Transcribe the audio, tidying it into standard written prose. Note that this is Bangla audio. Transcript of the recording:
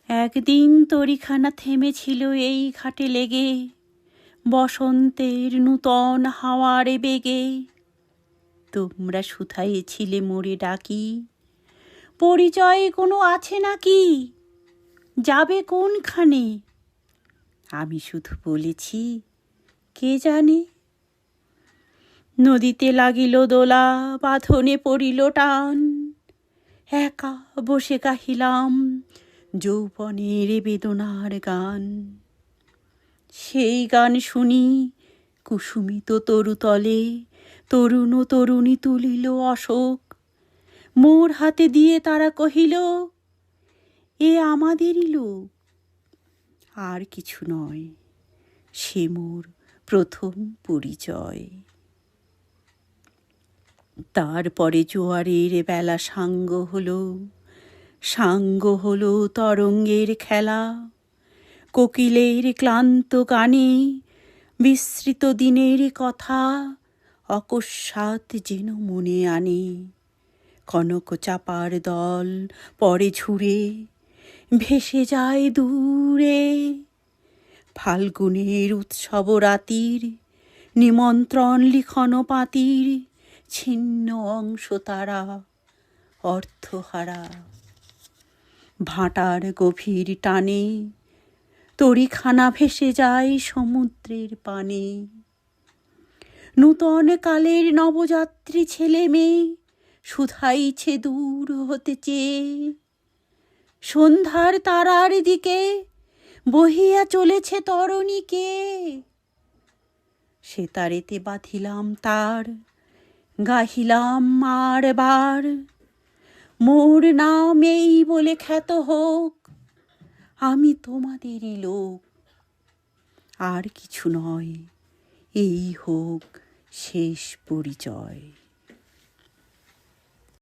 একদিন তরিখানা থেমেছিল এই ঘাটে লেগে, বসন্তের নূতন হাওয়ার বেগে। তোমরা শুধাইছিলে মোরে ডাকি, পরিচয় কোনো আছে নাকি, যাবে কোনখানে? আমি শুধু বলেছি, কে জানে। নদীতে লাগিল দোলা, বাঁধনে পড়িল টান, একা বসে গাহিলাম যৌবনের বেদনার গান। সেই গান শুনি কুসুমিত তরুতলে তরুণ তরুণী তুলিল অশোক। মোর হাতে দিয়ে তারা কহিল, এ আমাদেরই লোক। আর কিছু নয়, সে মোর প্রথম পরিচয়। তারপরে জোয়ারের বেলা সাঙ্গ হলো, সাঙ্গ হলো তরঙ্গের খেলা। কোকিলের ক্লান্ত গানে বিস্মৃত দিনের কথা অকস্মাৎ যেন মনে আনে। কনক চাপার দল পরে ঝুরে ভেসে যায় দূরে। ফাল্গুনের উৎসব রাতির নিমন্ত্রণ লিখন পাতির ছিন্ন অংশ তারা অর্থহারা। ভাটার গভীর টানে তরিখানা ভেসে যায় সমুদ্রের পানে। নূতন কালের নবযাত্রী ছেলে মেয়ে শুধাইছে দূর হতে চেয়ে। সন্ধ্যার তারার দিকে বহিয়া চলেছে তরণীকে। সে তারেতে বাঁধিলাম তার, গাহিলাম আর বার, মোর নাম এই বলে খ্যাত হোক, আমি তোমাদেরই লোক। আর কিছু নয়, এই হোক শেষ পরিচয়।